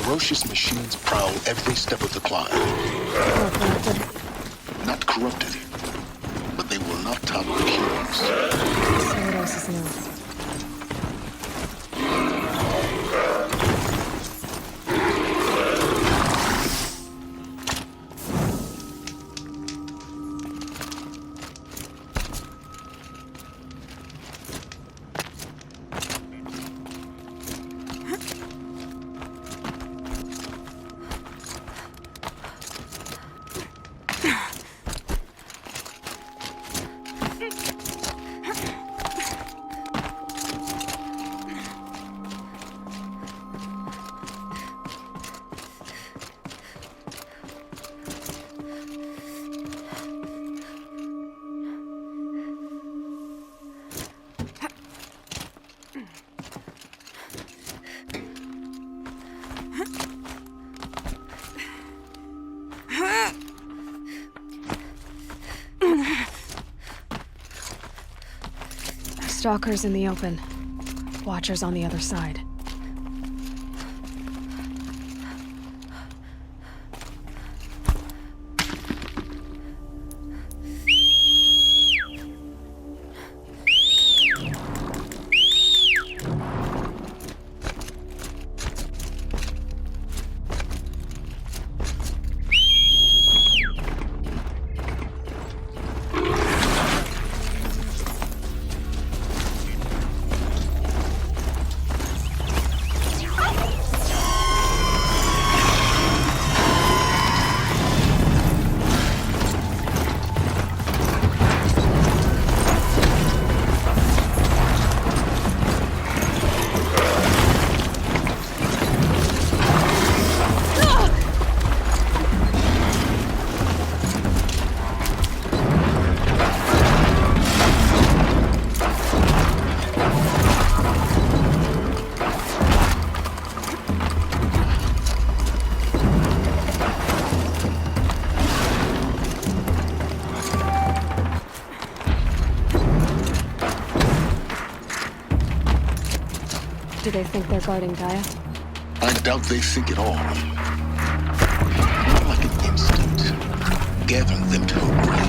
ferocious machines prowl every step of the climb. Not corrupted, but they will not tolerate humans. So what else is new? Stalkers in the open. Watchers on the other side. Do they think they're guarding Gaia? I doubt they think at all. More like an instinct, gathering them to her grave.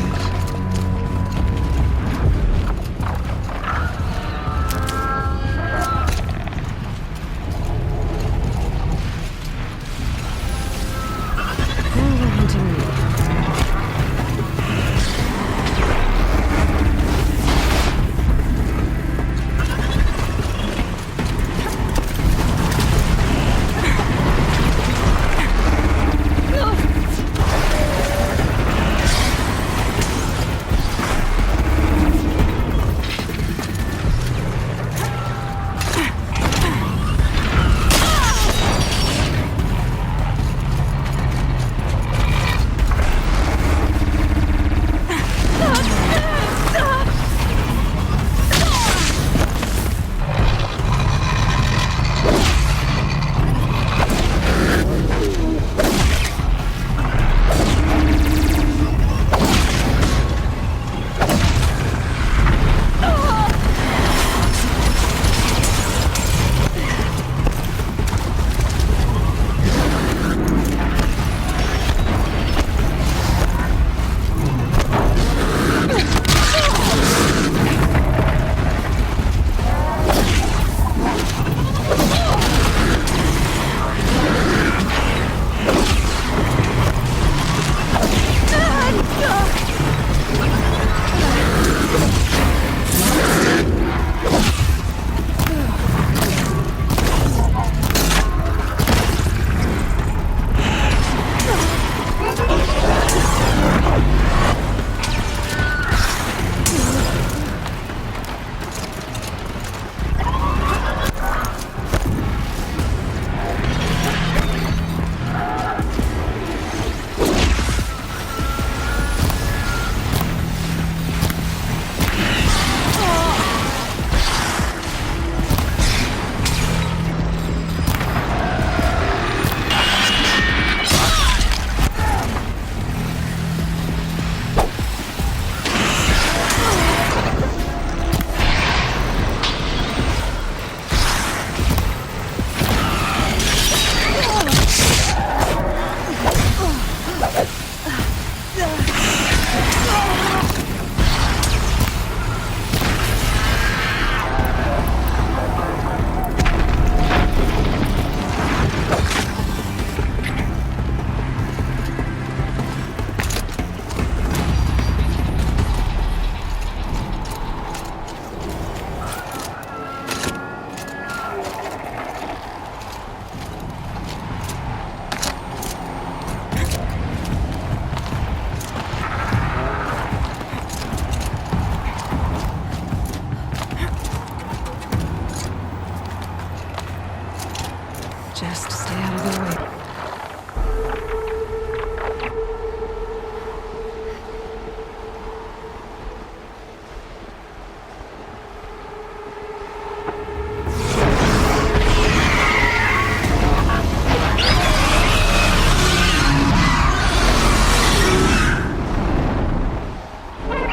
Just stay out of their way.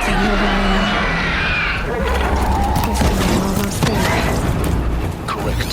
They know where I am. Guess I'm almost there. Correct.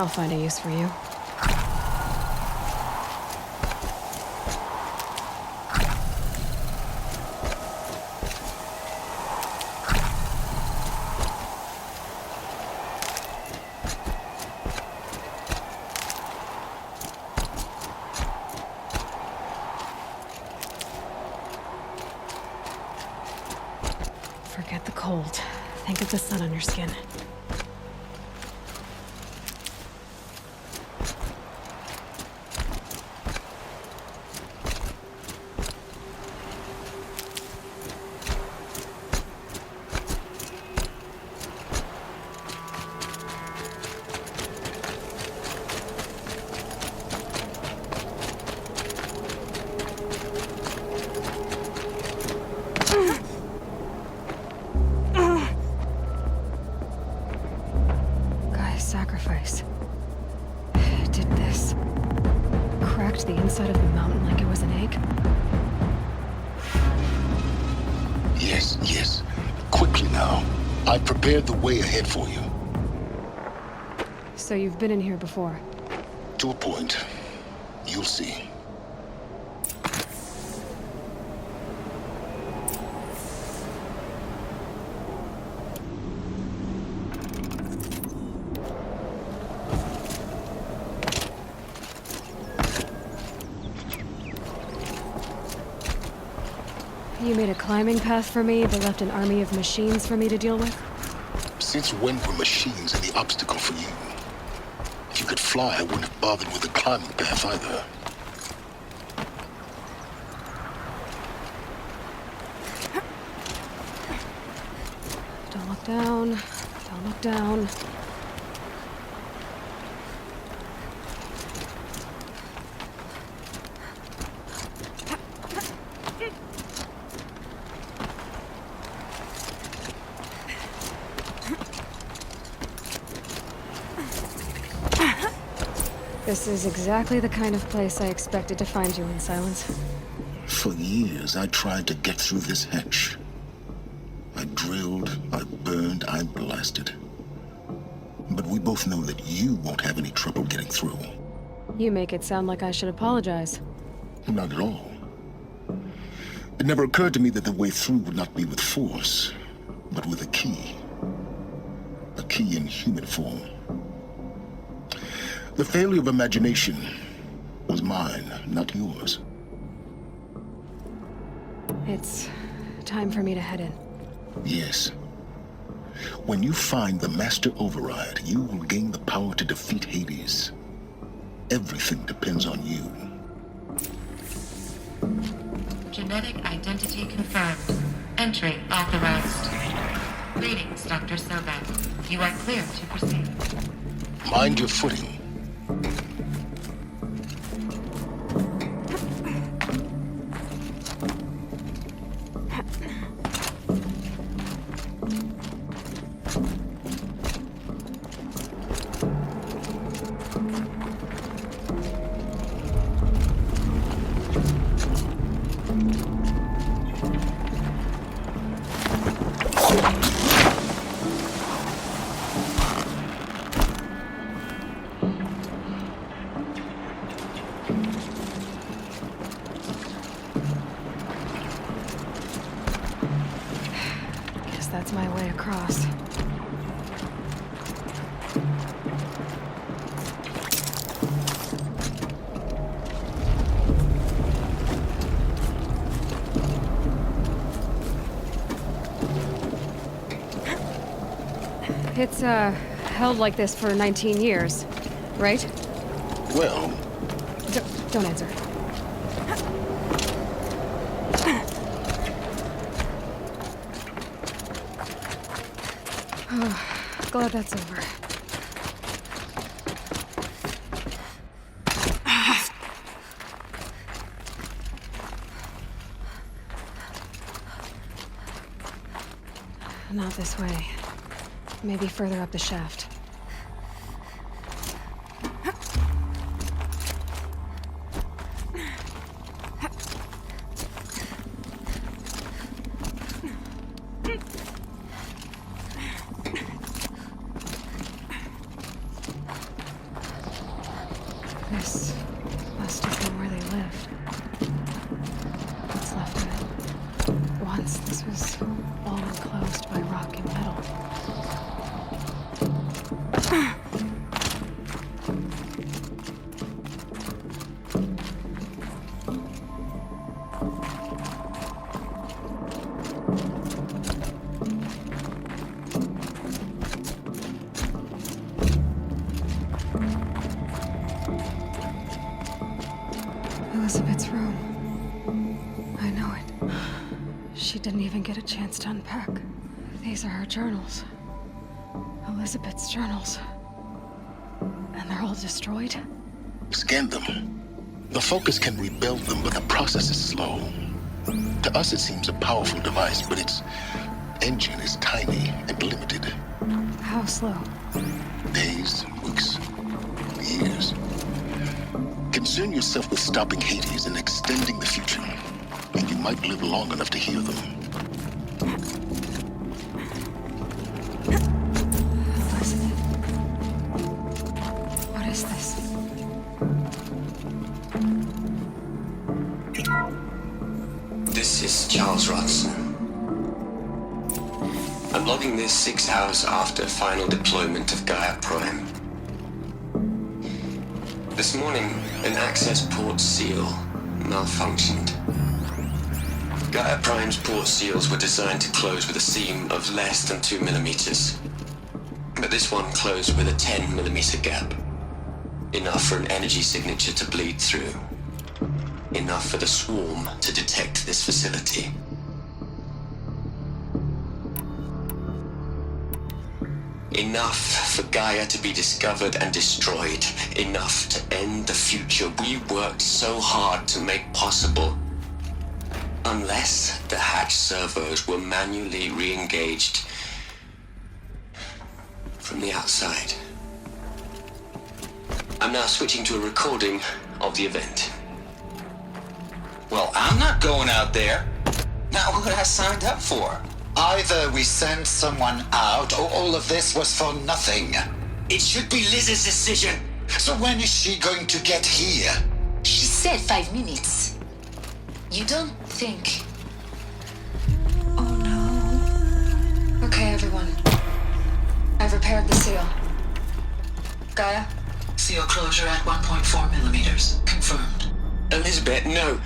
I'll find a use for you. Forget the cold. Think of the sun on your skin. Sacrifice. It did this. Cracked the inside of the mountain like it was an egg. Yes, yes. Quickly now. I've prepared the way ahead for you. So you've been in here before? To a point. You'll see. You made a climbing path for me, but left an army of machines for me to deal with? Since when were machines any obstacle for you? If you could fly, I wouldn't have bothered with the climbing path either. Don't look down. Don't look down. This is exactly the kind of place I expected to find you in, Sylens. For years, I tried to get through this hatch. I drilled, I burned, I blasted. But we both know that you won't have any trouble getting through. You make it sound like I should apologize. Not at all. It never occurred to me that the way through would not be with force, but with a key. A key in human form. The failure of imagination was mine, not yours. It's time for me to head in. Yes. When you find the Master Override, you will gain the power to defeat Hades. Everything depends on you. Genetic identity confirmed. Entry authorized. Greetings, Dr. Sylens. You are clear to proceed. Mind your footing. That's my way across. It's, held like this for 19 years, right? Well... Don't answer. Glad that's over. Not this way. Maybe further up the shaft. chance this was all enclosed by rock and metal. Elizabeth's room. I know it. She didn't even get a chance to unpack. These are her journals. Elizabeth's journals. And they're all destroyed? Scan them. The Focus can rebuild them, but the process is slow. To us, it seems a powerful device, but its engine is tiny and limited. How slow? Days, weeks, years. Concern yourself with stopping Hades and extending the future, and you might live long enough to hear them. Elizabeth. What is this? This is Charles Rodson. I'm logging this 6 hours after final deployment of Gaia Prime. This morning, an access port seal malfunctioned. Gaia Prime's port seals were designed to close with a seam of less than 2 millimeters. But this one closed with a 10 millimeter gap. Enough for an energy signature to bleed through. Enough for the swarm to detect this facility. Enough for Gaia to be discovered and destroyed. Enough to end the future we worked so hard to make possible. Unless the hatch servos were manually re-engaged from the outside. I'm now switching to a recording of the event. Well, I'm not going out there. Not what I signed up for. Either we send someone out, or all of this was for nothing. It should be Liz's decision. So when is she going to get here? She said 5 minutes. You don't think... Oh no. Okay, everyone. I've repaired the seal. Gaia? Seal closure at 1.4 millimeters. Confirmed. Elizabeth, no.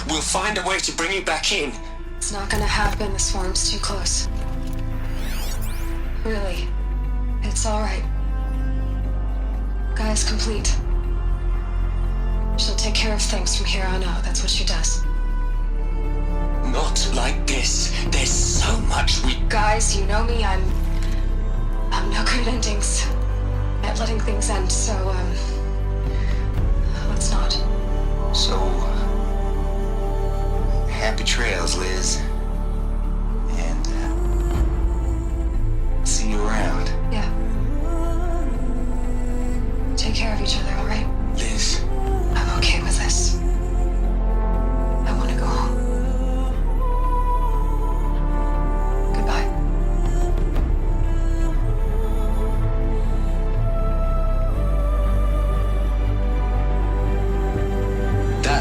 We'll find a way to bring you back in. It's not gonna happen. The swarm's too close. Really. It's alright. Gaia's complete. She'll take care of things from here on out. That's what she does. Not like this. There's so much we... Guys, you know me. I'm no good at endings. At letting things end, so, let's not. So... happy trails, Liz. And, see you around. Yeah. Take care of each other, alright? Liz, I'm okay with this. I want to go home. Goodbye.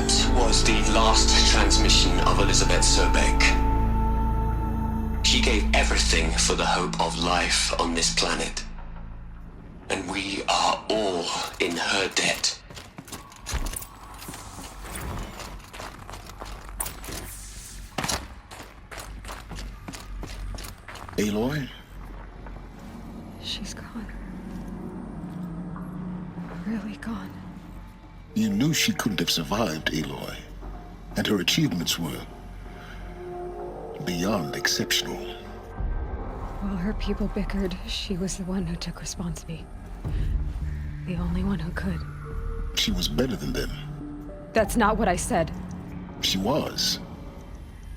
that was the last transmission of Elizabeth Sobek. She gave everything for the hope of life on this planet. And we are all in her debt. Aloy? She's gone. Really gone. You knew she couldn't have survived, Aloy. And her achievements were beyond exceptional. While her people bickered, she was the one who took responsibility. The only one who could. She was better than them. That's not what I said. She was.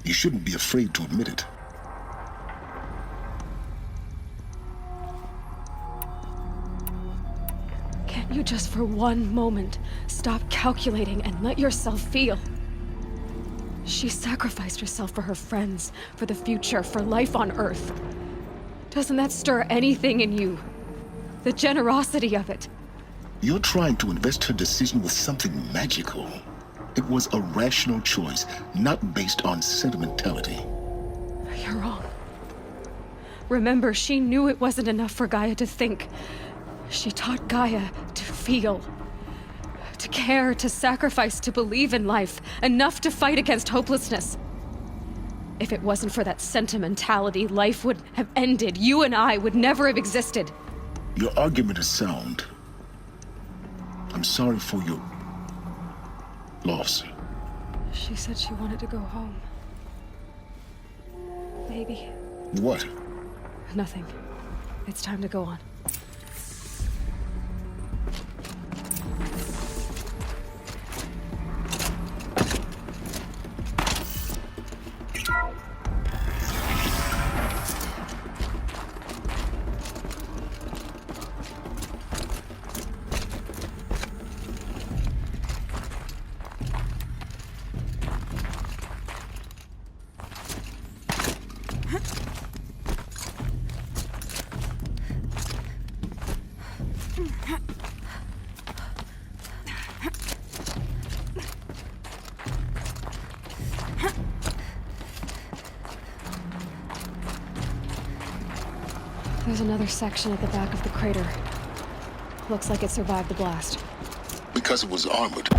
You shouldn't be afraid to admit it. Can't you just for one moment stop calculating and let yourself feel? She sacrificed herself for her friends, for the future, for life on Earth. Doesn't that stir anything in you? The generosity of it. You're trying to invest her decision with something magical. It was a rational choice, not based on sentimentality. her wrong. Remember, she knew it wasn't enough for Gaia to think. She taught Gaia to feel. To care, to sacrifice, to believe in life. Enough to fight against hopelessness. If it wasn't for that sentimentality, life would have ended. You and I would never have existed. Your argument is sound. I'm sorry for your loss. She said she wanted to go home. Baby. What? Nothing. It's time to go on. There's another section at the back of the crater. Looks like it survived the blast. Because it was armored.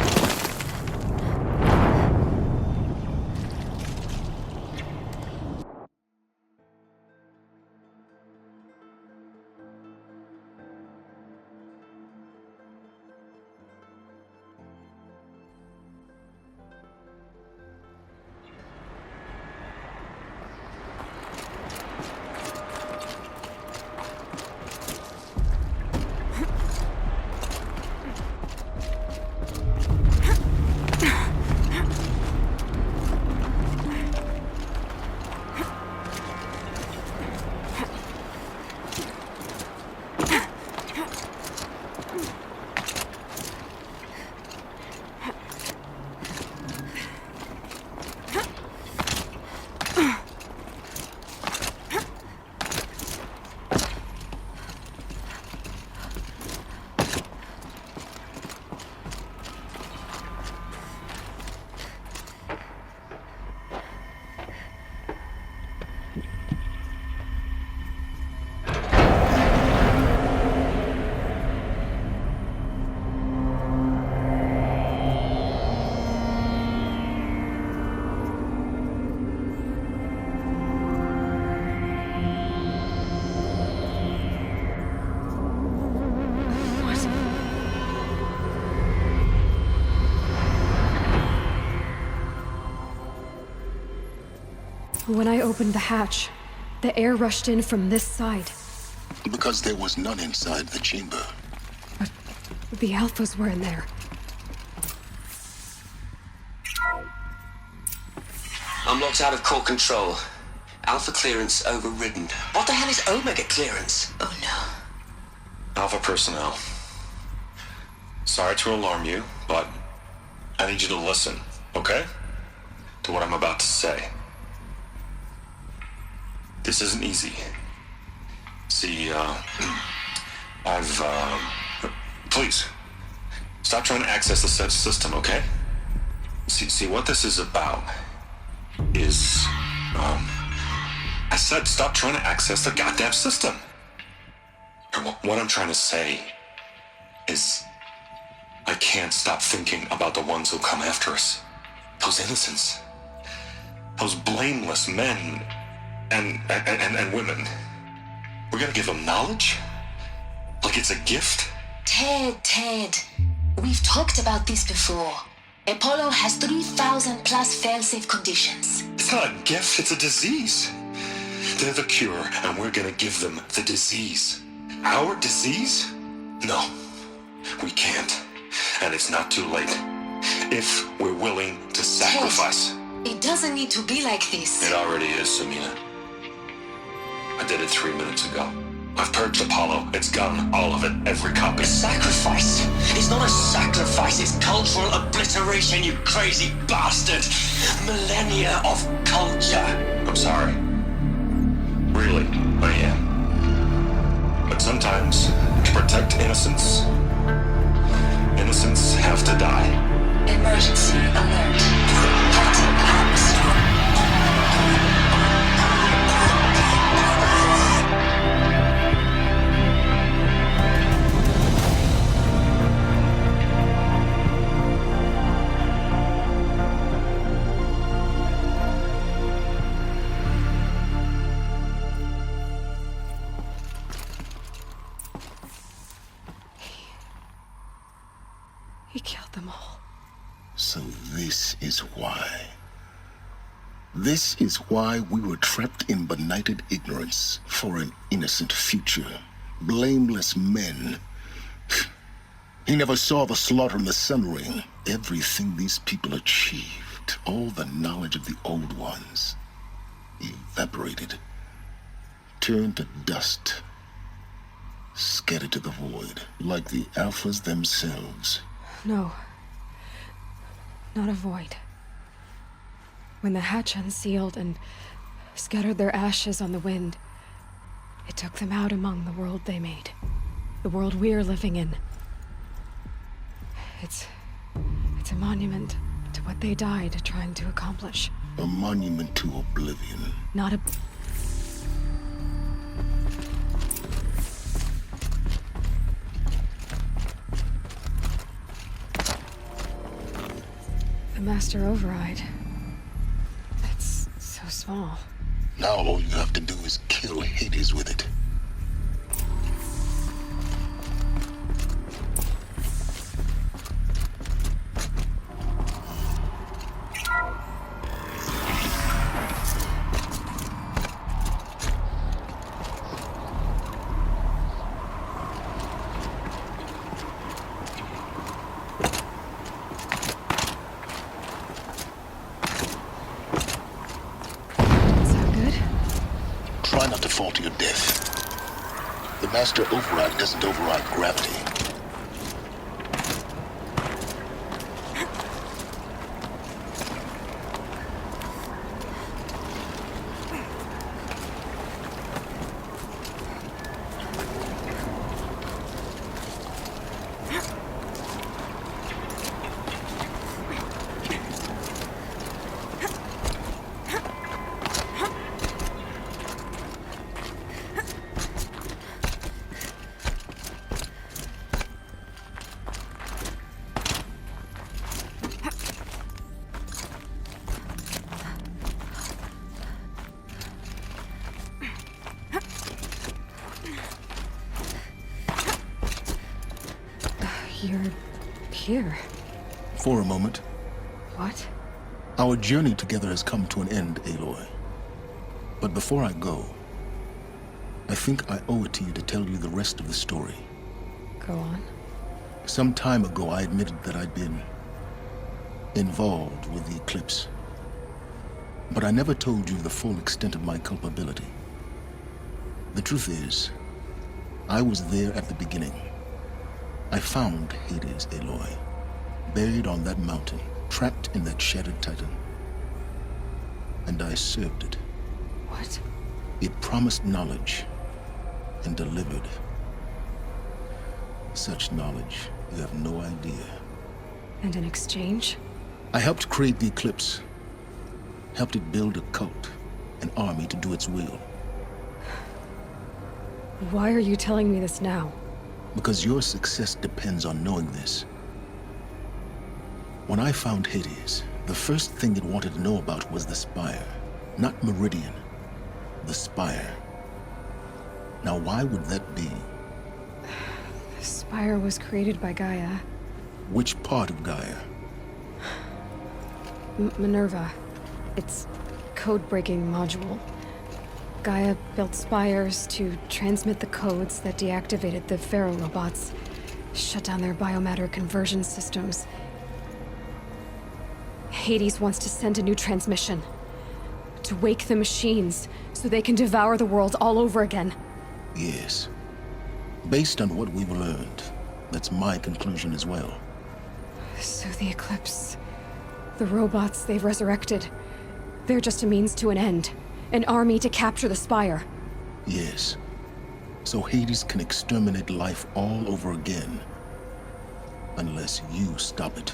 When I opened the hatch, the air rushed in from this side. Because there was none inside the chamber. But the Alphas were in there. I'm locked out of core control. Alpha clearance overridden. What the hell is Omega clearance? Oh no. Alpha personnel. Sorry to alarm you, but I need you to listen, okay? To what I'm about to say. This isn't easy. See, please, stop trying to access the said system, okay? See, what this is about is, I said stop trying to access the goddamn system. And what I'm trying to say is, I can't stop thinking about the ones who come after us. Those innocents. Those blameless men and women. We're gonna give them knowledge? Like it's a gift? Ted. We've talked about this before. Apollo has 3,000 plus fail-safe conditions. It's not a gift, it's a disease. They're the cure, and we're gonna give them the disease. Our disease? No, we can't. And it's not too late. If we're willing to sacrifice. Ted, it doesn't need to be like this. It already is, Samina. I did it 3 minutes ago. I've purged Apollo. It's gone. All of it. Every copy. Sacrifice? It's not a sacrifice, it's cultural obliteration, you crazy bastard! Millennia of culture! I'm sorry. Really, I am. But sometimes, to protect innocence, innocents have to die. Emergency alert. Detecting atmosphere. He killed them all. So this is why. This is why we were trapped in benighted ignorance for an innocent future. Blameless men. He never saw the slaughter in the Sun Ring. Everything these people achieved, all the knowledge of the old ones, evaporated, turned to dust, scattered to the void, like the Alphas themselves. No. Not a void. When the hatch unsealed and scattered their ashes on the wind, it took them out among the world they made. The world we're living in. It's a monument to what they died trying to accomplish. A monument to oblivion. Not a... The Master Override. It's so small. Now all you have to do is kill Hades with it. Try not to fall to your death. The Master Override doesn't override gravity. You're here. For a moment. What? Our journey together has come to an end, Aloy. But before I go, I think I owe it to you to tell you the rest of the story. Go on. Some time ago, I admitted that I'd been involved with the eclipse. But I never told you the full extent of my culpability. The truth is, I was there at the beginning. I found Hades, Aloy, buried on that mountain, trapped in that shattered titan. And I served it. What? It promised knowledge and delivered. Such knowledge, you have no idea. And in exchange? I helped create the eclipse. Helped it build a cult, an army to do its will. Why are you telling me this now? Because your success depends on knowing this. When I found Hades, the first thing it wanted to know about was the Spire. Not Meridian. The Spire. Now why would that be? The Spire was created by Gaia. Which part of Gaia? Minerva. Its code-breaking module. Gaia built spires to transmit the codes that deactivated the Pharaoh robots, shut down their biomatter conversion systems. Hades wants to send a new transmission. To wake the machines, so they can devour the world all over again. Yes. Based on what we've learned, that's my conclusion as well. So the Eclipse... the robots they've resurrected... they're just a means to an end. An army to capture the Spire. Yes. So Hades can exterminate life all over again. Unless you stop it.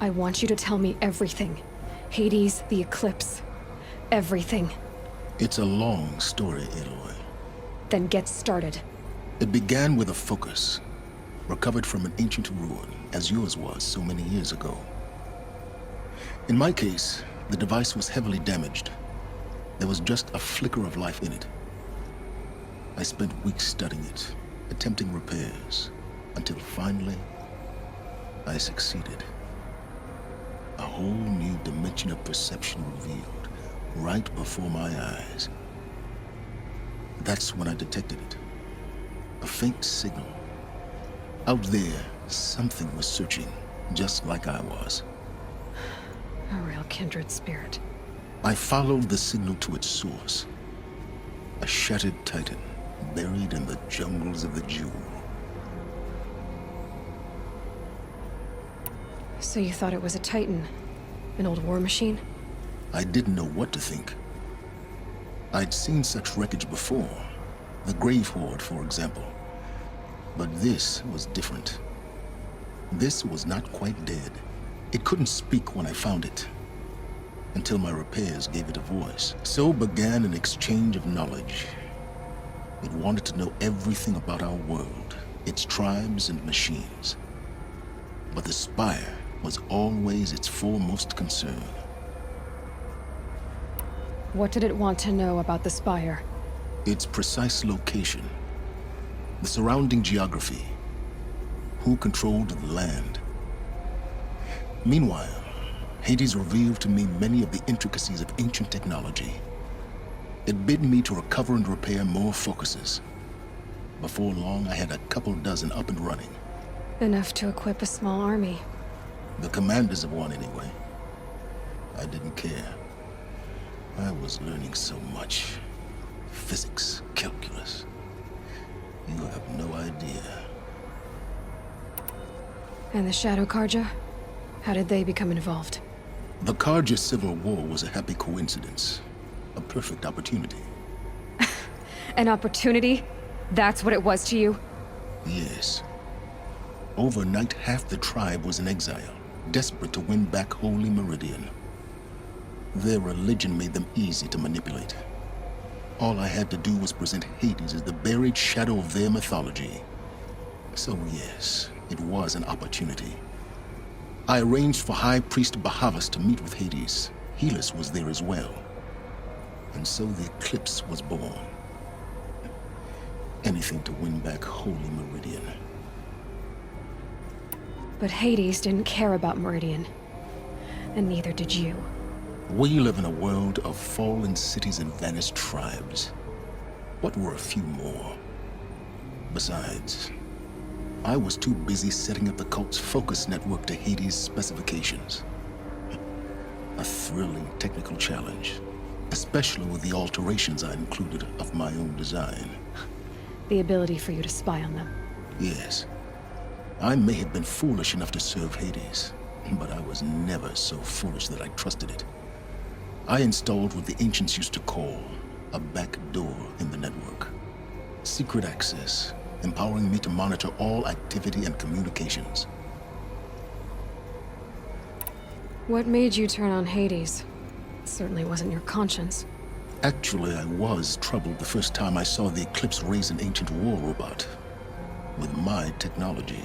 I want you to tell me everything. Hades, the Eclipse. Everything. It's a long story, Aloy. Then get started. It began with a focus, recovered from an ancient ruin, as yours was so many years ago. In my case, the device was heavily damaged. There was just a flicker of life in it. I spent weeks studying it, attempting repairs, until finally, I succeeded. A whole new dimension of perception revealed, right before my eyes. That's when I detected it. A faint signal. Out there, something was searching, just like I was. A real kindred spirit. I followed the signal to its source. A shattered titan, buried in the jungles of the Jewel. So you thought it was a Titan? An old war machine? I didn't know what to think. I'd seen such wreckage before. The Grave Horde, for example. But this was different. This was not quite dead. It couldn't speak when I found it, until my repairs gave it a voice. So began an exchange of knowledge. It wanted to know everything about our world, its tribes and machines. But the Spire was always its foremost concern. What did it want to know about the Spire? Its precise location, the surrounding geography, who controlled the land. Meanwhile, Hades revealed to me many of the intricacies of ancient technology. It bid me to recover and repair more focuses. Before long, I had a couple dozen up and running. Enough to equip a small army. The commanders of one, anyway. I didn't care. I was learning so much. Physics, calculus. You have no idea. And the Shadow Karja? How did they become involved? The Karja Civil War was a happy coincidence. A perfect opportunity. An opportunity? That's what it was to you? Yes. Overnight, half the tribe was in exile, desperate to win back Holy Meridian. Their religion made them easy to manipulate. All I had to do was present Hades as the buried shadow of their mythology. So yes, it was an opportunity. I arranged for High Priest Bahavas to meet with Hades. Helis was there as well. And so the eclipse was born. Anything to win back Holy Meridian. But Hades didn't care about Meridian. And neither did you. We live in a world of fallen cities and vanished tribes. What were a few more? Besides, I was too busy setting up the cult's focus network to Hades' specifications. A thrilling technical challenge, especially with the alterations I included of my own design. The ability for you to spy on them. Yes, I may have been foolish enough to serve Hades, but I was never so foolish that I trusted it. I installed what the ancients used to call a back door in the network. Secret access, empowering me to monitor all activity and communications. What made you turn on Hades? It certainly wasn't your conscience. Actually, I was troubled the first time I saw the Eclipse raise an ancient war robot. With my technology.